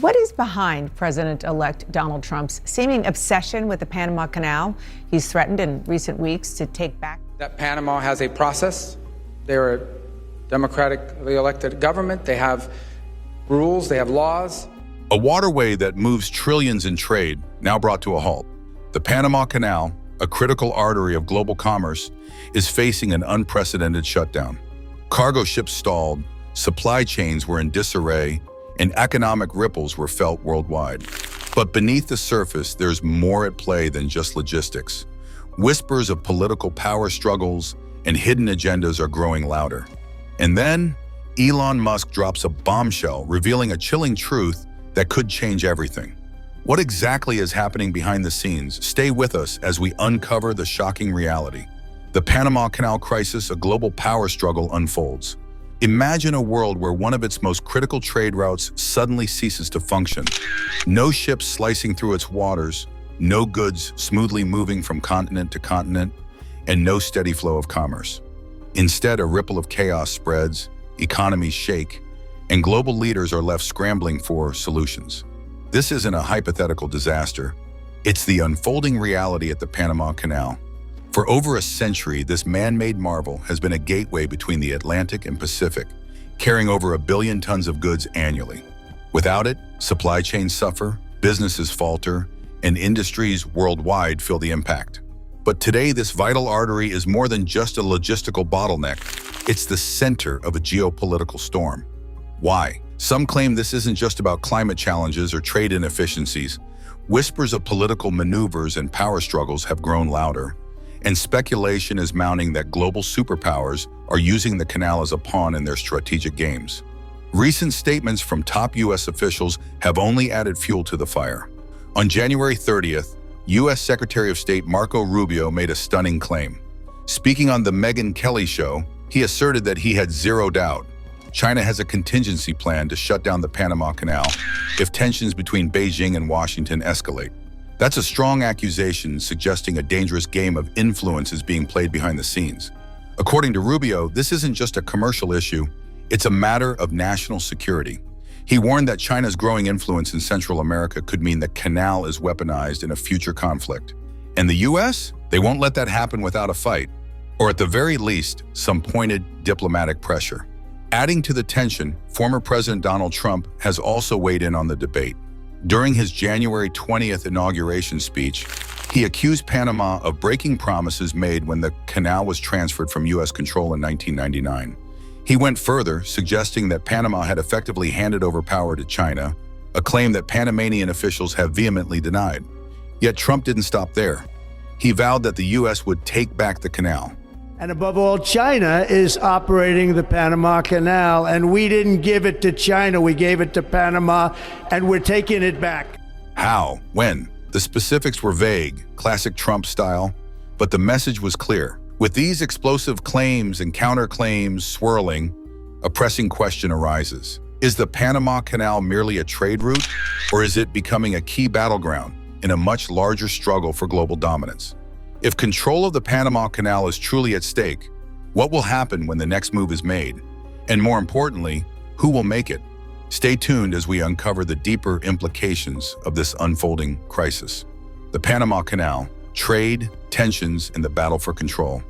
What is behind President-elect Donald Trump's seeming obsession with the Panama Canal? He's threatened in recent weeks to take back. That Panama has a process. They're a democratically elected government. They have rules, they have laws. A waterway that moves trillions in trade, now brought to a halt. The Panama Canal, a critical artery of global commerce, is facing an unprecedented shutdown. Cargo ships stalled, supply chains were in disarray, and economic ripples were felt worldwide. But beneath the surface, there's more at play than just logistics. Whispers of political power struggles and hidden agendas are growing louder. And then, Elon Musk drops a bombshell, revealing a chilling truth that could change everything. What exactly is happening behind the scenes? Stay with us as we uncover the shocking reality. The Panama Canal crisis, a global power struggle, unfolds. Imagine a world where one of its most critical trade routes suddenly ceases to function. No ships slicing through its waters, no goods smoothly moving from continent to continent, and no steady flow of commerce. Instead, a ripple of chaos spreads, economies shake, and global leaders are left scrambling for solutions. This isn't a hypothetical disaster. It's the unfolding reality at the Panama Canal. For over a century, this man-made marvel has been a gateway between the Atlantic and Pacific, carrying over 1 billion tons of goods annually. Without it, supply chains suffer, businesses falter, and industries worldwide feel the impact. But today, this vital artery is more than just a logistical bottleneck. It's the center of a geopolitical storm. Why? Some claim this isn't just about climate challenges or trade inefficiencies. Whispers of political maneuvers and power struggles have grown louder, and speculation is mounting that global superpowers are using the canal as a pawn in their strategic games. Recent statements from top U.S. officials have only added fuel to the fire. On January 30th, U.S. Secretary of State Marco Rubio made a stunning claim. Speaking on the Megyn Kelly show, he asserted that he had zero doubt China has a contingency plan to shut down the Panama Canal if tensions between Beijing and Washington escalate. That's a strong accusation suggesting a dangerous game of influence is being played behind the scenes. According to Rubio, this isn't just a commercial issue, it's a matter of national security. He warned that China's growing influence in Central America could mean the canal is weaponized in a future conflict. And the US? They won't let that happen without a fight, or at the very least, some pointed diplomatic pressure. Adding to the tension, former President Donald Trump has also weighed in on the debate. During his January 20th inauguration speech, he accused Panama of breaking promises made when the canal was transferred from U.S. control in 1999. He went further, suggesting that Panama had effectively handed over power to China, a claim that Panamanian officials have vehemently denied. Yet Trump didn't stop there. He vowed that the U.S. would take back the canal. And above all, China is operating the Panama Canal, and we didn't give it to China, we gave it to Panama, and we're taking it back. How? When? The specifics were vague, classic Trump style, but the message was clear. With these explosive claims and counterclaims swirling, a pressing question arises. Is the Panama Canal merely a trade route, or is it becoming a key battleground in a much larger struggle for global dominance? If control of the Panama Canal is truly at stake, what will happen when the next move is made? And more importantly, who will make it? Stay tuned as we uncover the deeper implications of this unfolding crisis. The Panama Canal, trade, tensions, and the battle for control.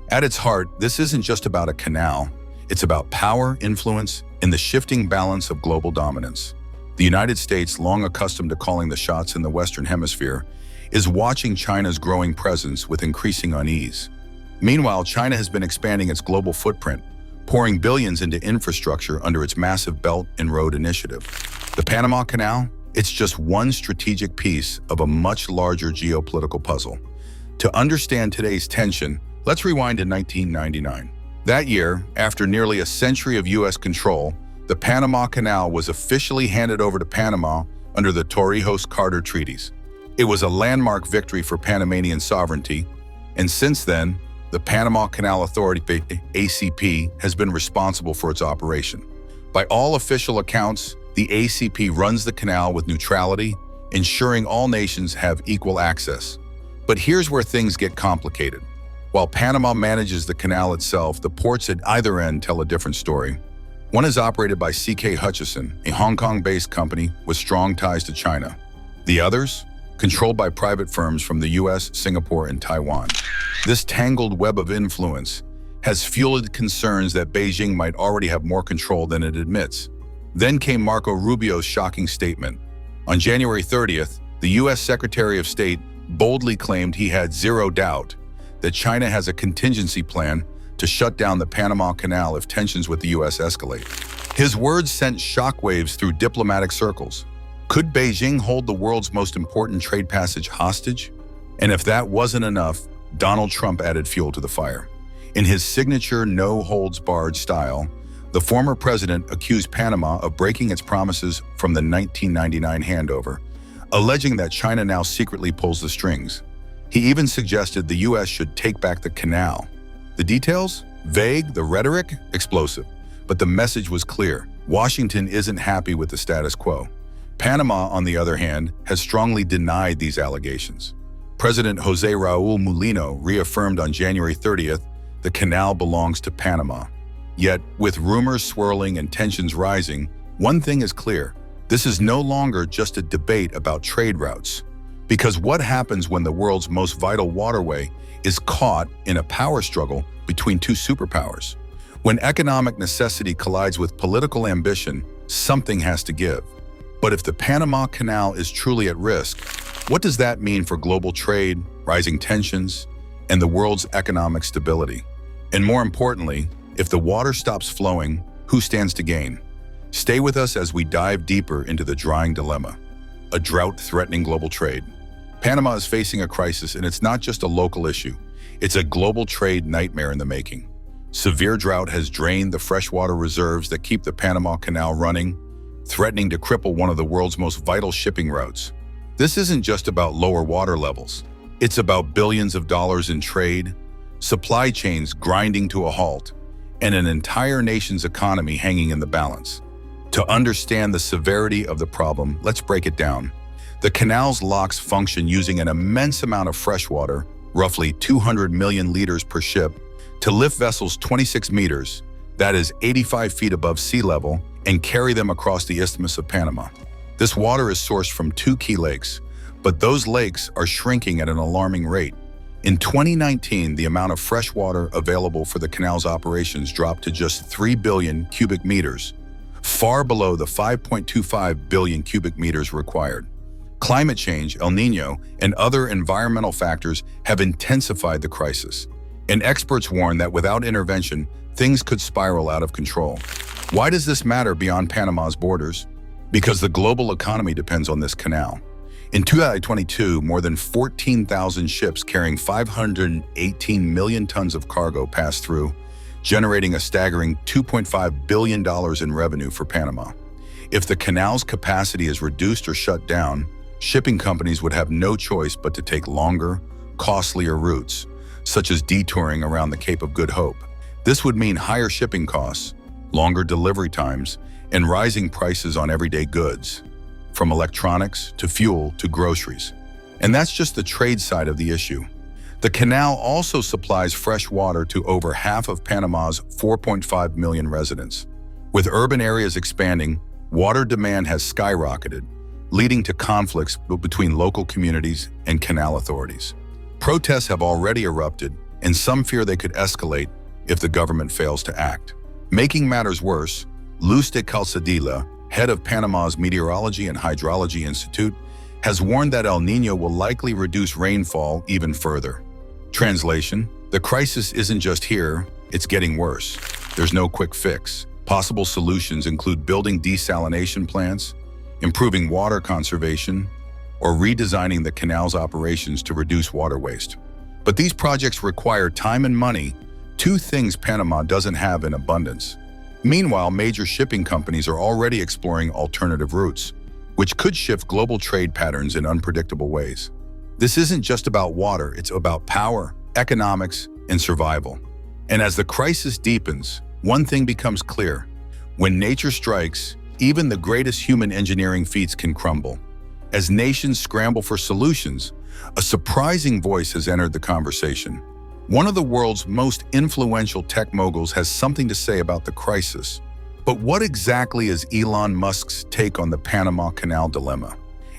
At its heart, this isn't just about a canal. It's about power, influence, and the shifting balance of global dominance. The United States, long accustomed to calling the shots in the Western Hemisphere, is watching China's growing presence with increasing unease. Meanwhile, China has been expanding its global footprint, pouring billions into infrastructure under its massive Belt and Road Initiative. The Panama Canal? It's just one strategic piece of a much larger geopolitical puzzle. To understand today's tension, let's rewind to 1999. That year, after nearly a century of U.S. control, the Panama Canal was officially handed over to Panama under the Torrijos-Carter treaties. It was a landmark victory for Panamanian sovereignty, and since then, the Panama Canal Authority, ACP, has been responsible for its operation. By all official accounts, the ACP runs the canal with neutrality, ensuring all nations have equal access. But here's where things get complicated. While Panama manages the canal itself, the ports at either end tell a different story. One is operated by C.K. Hutchison, a Hong Kong-based company with strong ties to China. The others, controlled by private firms from the US, Singapore, and Taiwan. This tangled web of influence has fueled concerns that Beijing might already have more control than it admits. Then came Marco Rubio's shocking statement. On January 30th, the US Secretary of State boldly claimed he had zero doubt that China has a contingency plan to shut down the Panama Canal if tensions with the US escalate. His words sent shockwaves through diplomatic circles. Could Beijing hold the world's most important trade passage hostage? And if that wasn't enough, Donald Trump added fuel to the fire. In his signature no-holds-barred style, the former president accused Panama of breaking its promises from the 1999 handover, alleging that China now secretly pulls the strings. He even suggested the US should take back the canal. The details? Vague, the rhetoric? Explosive. But the message was clear. Washington isn't happy with the status quo. Panama, on the other hand, has strongly denied these allegations. President Jose Raul Mulino reaffirmed on January 30th the canal belongs to Panama. Yet, with rumors swirling and tensions rising, one thing is clear. This is no longer just a debate about trade routes. Because what happens when the world's most vital waterway is caught in a power struggle between two superpowers? When economic necessity collides with political ambition, something has to give. But if the Panama Canal is truly at risk, what does that mean for global trade, rising tensions, and the world's economic stability? And more importantly, if the water stops flowing, who stands to gain? Stay with us as we dive deeper into the drying dilemma, a drought-threatening global trade. Panama is facing a crisis, and it's not just a local issue. It's a global trade nightmare in the making. Severe drought has drained the freshwater reserves that keep the Panama Canal running, threatening to cripple one of the world's most vital shipping routes. This isn't just about lower water levels. It's about billions of dollars in trade, supply chains grinding to a halt, and an entire nation's economy hanging in the balance. To understand the severity of the problem, let's break it down. The canal's locks function using an immense amount of fresh water, roughly 200 million liters per ship, to lift vessels 26 meters, that is 85 feet above sea level, and carry them across the Isthmus of Panama. This water is sourced from two key lakes, but those lakes are shrinking at an alarming rate. In 2019, the amount of fresh water available for the canal's operations dropped to just 3 billion cubic meters, far below the 5.25 billion cubic meters required. Climate change, El Niño, and other environmental factors have intensified the crisis, and experts warn that without intervention, things could spiral out of control. Why does this matter beyond Panama's borders? Because the global economy depends on this canal. In 2022, more than 14,000 ships carrying 518 million tons of cargo passed through, generating a staggering $2.5 billion in revenue for Panama. If the canal's capacity is reduced or shut down, shipping companies would have no choice but to take longer, costlier routes, such as detouring around the Cape of Good Hope. This would mean higher shipping costs, longer delivery times, and rising prices on everyday goods, from electronics to fuel to groceries. And that's just the trade side of the issue. The canal also supplies fresh water to over half of Panama's 4.5 million residents. With urban areas expanding, water demand has skyrocketed, leading to conflicts between local communities and canal authorities. Protests have already erupted, and some fear they could escalate if the government fails to act. Making matters worse, Luz de Calzadilla, head of Panama's Meteorology and Hydrology Institute, has warned that El Niño will likely reduce rainfall even further. Translation: the crisis isn't just here, it's getting worse. There's no quick fix. Possible solutions include building desalination plants, improving water conservation, or redesigning the canal's operations to reduce water waste. But these projects require time and money, two things Panama doesn't have in abundance. Meanwhile, major shipping companies are already exploring alternative routes, which could shift global trade patterns in unpredictable ways. This isn't just about water, it's about power, economics, and survival. And as the crisis deepens, one thing becomes clear. When nature strikes, even the greatest human engineering feats can crumble. As nations scramble for solutions, a surprising voice has entered the conversation. One of the world's most influential tech moguls has something to say about the crisis, But what exactly is Elon Musk's take on the Panama Canal dilemma?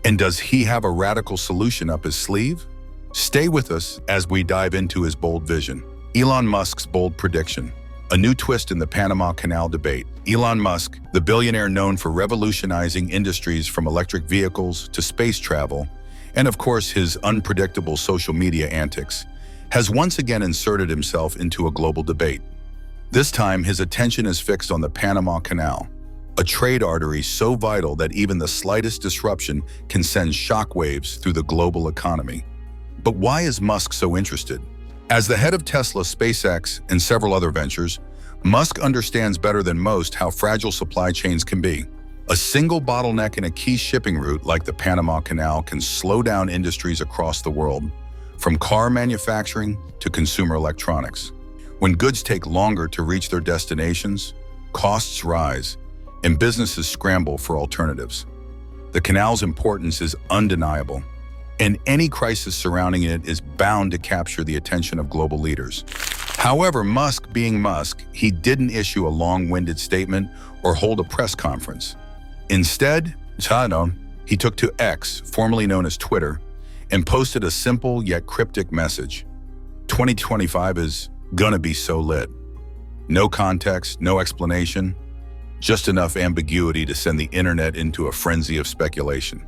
And does he have a radical solution up his sleeve? Stay with us as we dive into his bold vision. Elon Musk's bold prediction. A new twist in the Panama Canal debate. Elon Musk, the billionaire known for revolutionizing industries from electric vehicles to space travel, and of course his unpredictable social media antics, has once again inserted himself into a global debate. This time, his attention is fixed on the Panama Canal, a trade artery so vital that even the slightest disruption can send shockwaves through the global economy. But why is Musk so interested? As the head of Tesla, SpaceX, and several other ventures, Musk understands better than most how fragile supply chains can be. A single bottleneck in a key shipping route like the Panama Canal can slow down industries across the world, from car manufacturing to consumer electronics. When goods take longer to reach their destinations, costs rise, and businesses scramble for alternatives. The canal's importance is undeniable, and any crisis surrounding it is bound to capture the attention of global leaders. However, Musk being Musk, he didn't issue a long-winded statement or hold a press conference. Instead, he took to X, formerly known as Twitter, and posted a simple yet cryptic message. 2025 is gonna be so lit. No context, no explanation, just enough ambiguity to send the internet into a frenzy of speculation.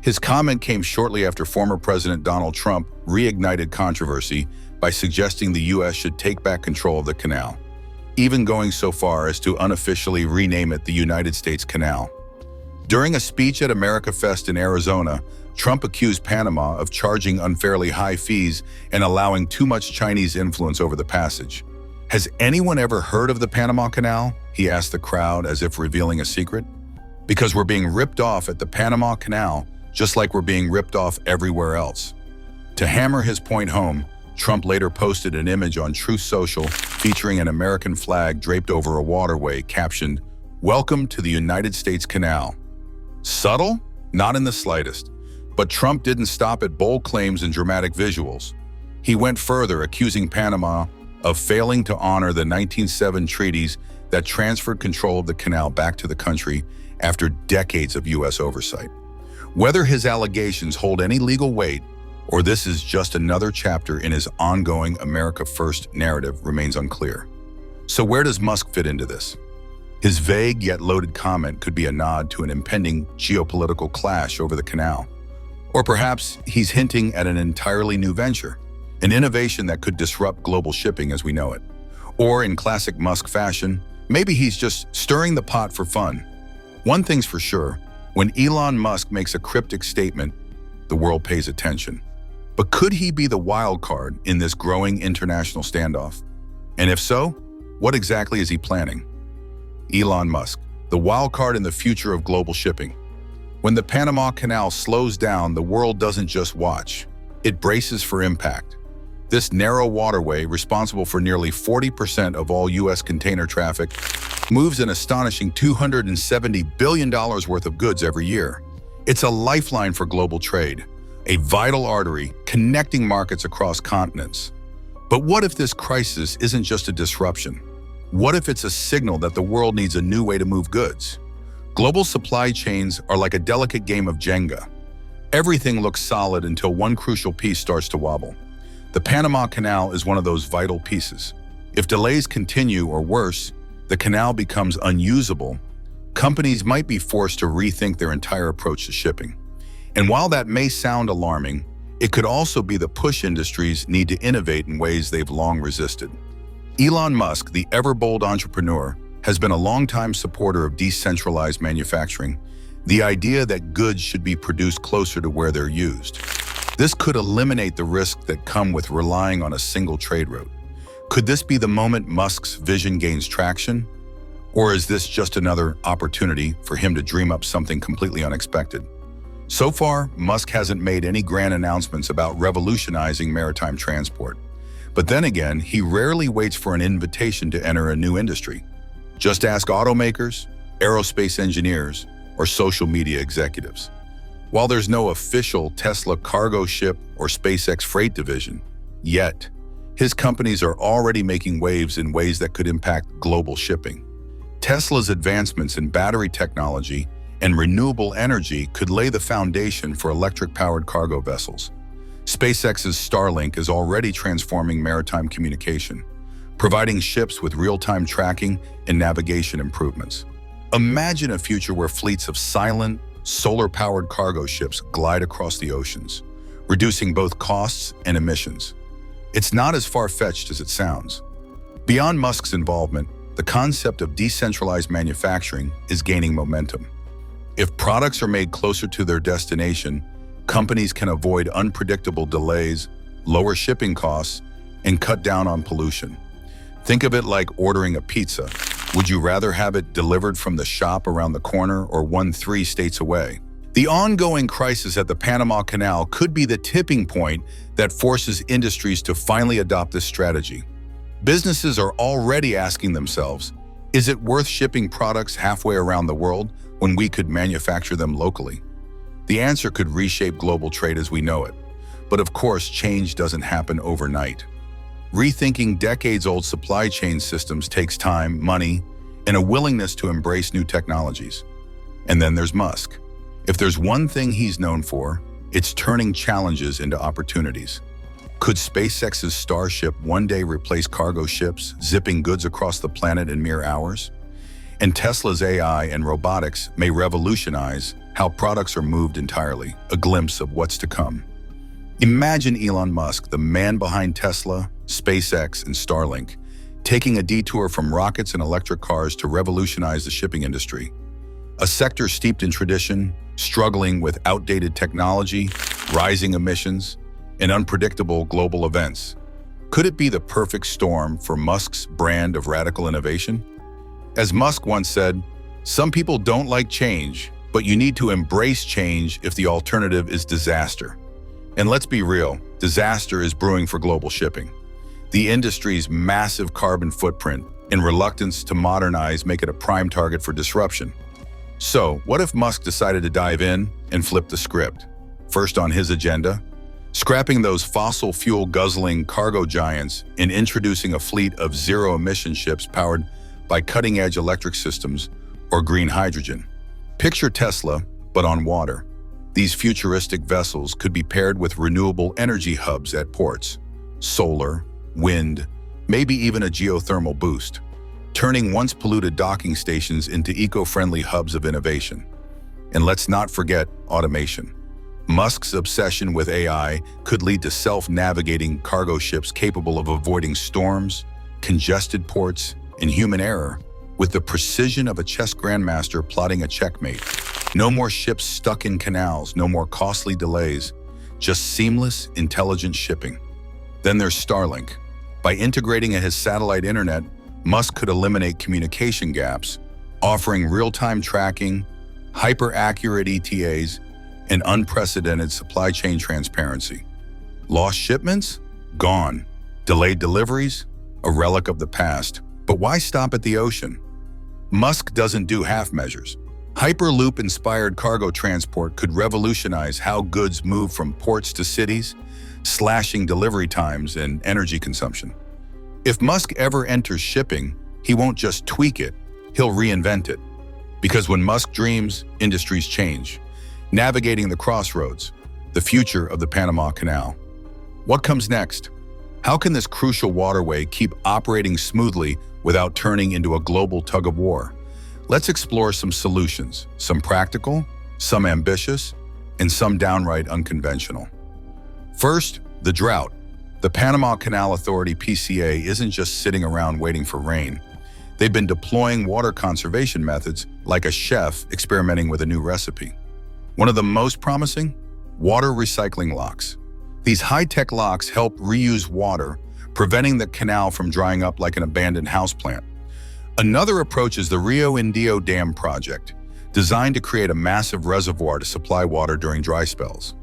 His comment came shortly after former President Donald Trump reignited controversy by suggesting the U.S. should take back control of the canal, even going so far as to unofficially rename it the United States Canal. During a speech at America Fest in Arizona, Trump accused Panama of charging unfairly high fees and allowing too much Chinese influence over the passage. Has anyone ever heard of the Panama Canal? He asked the crowd as if revealing a secret. Because we're being ripped off at the Panama Canal, just like we're being ripped off everywhere else. To hammer his point home, Trump later posted an image on Truth Social featuring an American flag draped over a waterway captioned, "Welcome to the United States Canal." Subtle? Not in the slightest. But Trump didn't stop at bold claims and dramatic visuals. He went further, accusing Panama of failing to honor the 1907 treaties that transferred control of the canal back to the country after decades of U.S. oversight. Whether his allegations hold any legal weight or this is just another chapter in his ongoing America First narrative remains unclear. So where does Musk fit into this? His vague yet loaded comment could be a nod to an impending geopolitical clash over the canal. Or perhaps he's hinting at an entirely new venture, an innovation that could disrupt global shipping as we know it. Or in classic Musk fashion, maybe he's just stirring the pot for fun. One thing's for sure, when Elon Musk makes a cryptic statement, the world pays attention. But could he be the wild card in this growing international standoff? And if so, what exactly is he planning? Elon Musk, the wild card in the future of global shipping. When the Panama Canal slows down, the world doesn't just watch. It braces for impact. This narrow waterway, responsible for nearly 40% of all U.S. container traffic, moves an astonishing $270 billion worth of goods every year. It's a lifeline for global trade, a vital artery connecting markets across continents. But what if this crisis isn't just a disruption? What if it's a signal that the world needs a new way to move goods? Global supply chains are like a delicate game of Jenga. Everything looks solid until one crucial piece starts to wobble. The Panama Canal is one of those vital pieces. If delays continue, or worse, the canal becomes unusable, companies might be forced to rethink their entire approach to shipping. And while that may sound alarming, it could also be the push industries need to innovate in ways they've long resisted. Elon Musk, the ever-bold entrepreneur, has been a longtime supporter of decentralized manufacturing, the idea that goods should be produced closer to where they're used. This could eliminate the risks that come with relying on a single trade route. Could this be the moment Musk's vision gains traction? Or is this just another opportunity for him to dream up something completely unexpected? So far, Musk hasn't made any grand announcements about revolutionizing maritime transport. But then again, he rarely waits for an invitation to enter a new industry. Just ask automakers, aerospace engineers, or social media executives. While there's no official Tesla cargo ship or SpaceX freight division, yet, his companies are already making waves in ways that could impact global shipping. Tesla's advancements in battery technology and renewable energy could lay the foundation for electric-powered cargo vessels. SpaceX's Starlink is already transforming maritime communication, providing ships with real-time tracking and navigation improvements. Imagine a future where fleets of silent, solar-powered cargo ships glide across the oceans, reducing both costs and emissions. It's not as far-fetched as it sounds. Beyond Musk's involvement, the concept of decentralized manufacturing is gaining momentum. If products are made closer to their destination, companies can avoid unpredictable delays, lower shipping costs, and cut down on pollution. Think of it like ordering a pizza. Would you rather have it delivered from the shop around the corner or 3 states away? The ongoing crisis at the Panama Canal could be the tipping point that forces industries to finally adopt this strategy. Businesses are already asking themselves, is it worth shipping products halfway around the world when we could manufacture them locally? The answer could reshape global trade as we know it. But of course, change doesn't happen overnight. Rethinking decades-old supply chain systems takes time, money, and a willingness to embrace new technologies. And then there's Musk. If there's one thing he's known for, it's turning challenges into opportunities. Could SpaceX's Starship one day replace cargo ships, zipping goods across the planet in mere hours? And Tesla's AI and robotics may revolutionize how products are moved entirely, a glimpse of what's to come. Imagine Elon Musk, the man behind Tesla, SpaceX, and Starlink, taking a detour from rockets and electric cars to revolutionize the shipping industry. A sector steeped in tradition, struggling with outdated technology, rising emissions, and unpredictable global events. Could it be the perfect storm for Musk's brand of radical innovation? As Musk once said, some people don't like change, but you need to embrace change if the alternative is disaster. And let's be real, disaster is brewing for global shipping. The industry's massive carbon footprint and reluctance to modernize make it a prime target for disruption. So, what if Musk decided to dive in and flip the script? First on his agenda, scrapping those fossil fuel guzzling cargo giants and introducing a fleet of zero-emission ships powered by cutting-edge electric systems or green hydrogen. Picture Tesla, but on water. These futuristic vessels could be paired with renewable energy hubs at ports, solar, wind, maybe even a geothermal boost, turning once polluted docking stations into eco-friendly hubs of innovation. And let's not forget automation. Musk's obsession with AI could lead to self-navigating cargo ships capable of avoiding storms, congested ports, and human error with the precision of a chess grandmaster plotting a checkmate. No more ships stuck in canals, no more costly delays, just seamless, intelligent shipping. Then there's Starlink. By integrating his satellite internet, Musk could eliminate communication gaps, offering real-time tracking, hyper-accurate ETAs, and unprecedented supply chain transparency. Lost shipments? Gone. Delayed deliveries? A relic of the past. But why stop at the ocean? Musk doesn't do half measures. Hyperloop-inspired cargo transport could revolutionize how goods move from ports to cities, slashing delivery times and energy consumption. If Musk ever enters shipping, he won't just tweak it, he'll reinvent it. Because when Musk dreams, industries change. Navigating the crossroads, the future of the Panama Canal. What comes next? How can this crucial waterway keep operating smoothly without turning into a global tug-of-war? Let's explore some solutions, some practical, some ambitious, and some downright unconventional. First, the drought. The Panama Canal Authority (PCA) isn't just sitting around waiting for rain. They've been deploying water conservation methods like a chef experimenting with a new recipe. One of the most promising? Water recycling locks. These high-tech locks help reuse water, preventing the canal from drying up like an abandoned houseplant. Another approach is the Rio Indio Dam project, designed to create a massive reservoir to supply water during dry spells.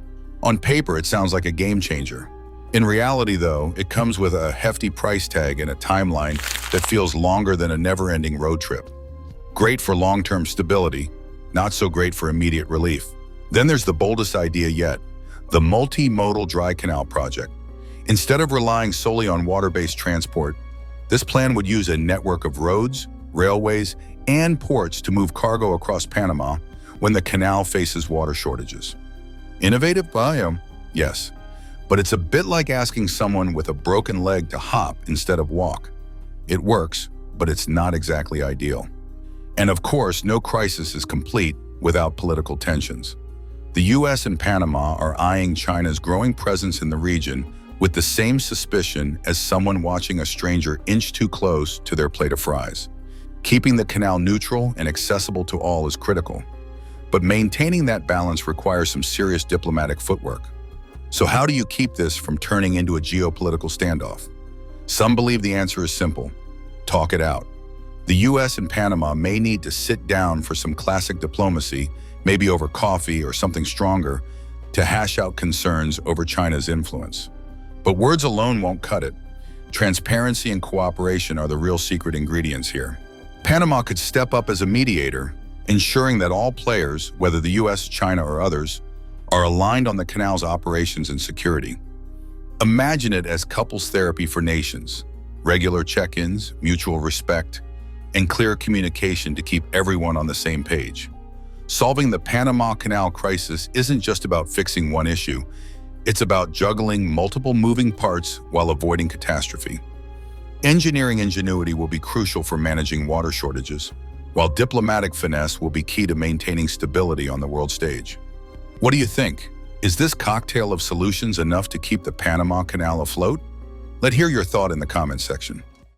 On paper, it sounds like a game changer. In reality, though, it comes with a hefty price tag and a timeline that feels longer than a never-ending road trip. Great for long-term stability, not so great for immediate relief. Then there's the boldest idea yet, the multimodal dry canal project. Instead of relying solely on water-based transport, this plan would use a network of roads, railways, and ports to move cargo across Panama when the canal faces water shortages. Innovative biome? Yes. But it's a bit like asking someone with a broken leg to hop instead of walk. It works, but it's not exactly ideal. And of course, no crisis is complete without political tensions. The US and Panama are eyeing China's growing presence in the region with the same suspicion as someone watching a stranger inch too close to their plate of fries. Keeping the canal neutral and accessible to all is critical, but maintaining that balance requires some serious diplomatic footwork. So how do you keep this from turning into a geopolitical standoff? Some believe the answer is simple: talk it out. The US and Panama may need to sit down for some classic diplomacy, maybe over coffee or something stronger, to hash out concerns over China's influence. But words alone won't cut it. Transparency and cooperation are the real secret ingredients here. Panama could step up as a mediator, ensuring that all players, whether the US, China, or others, are aligned on the canal's operations and security. Imagine it as couples therapy for nations: regular check-ins, mutual respect, and clear communication to keep everyone on the same page. Solving the Panama Canal crisis isn't just about fixing one issue. It's about juggling multiple moving parts while avoiding catastrophe. Engineering ingenuity will be crucial for managing water shortages, while diplomatic finesse will be key to maintaining stability on the world stage. What do you think? Is this cocktail of solutions enough to keep the Panama Canal afloat? Let's hear your thought in the comments section.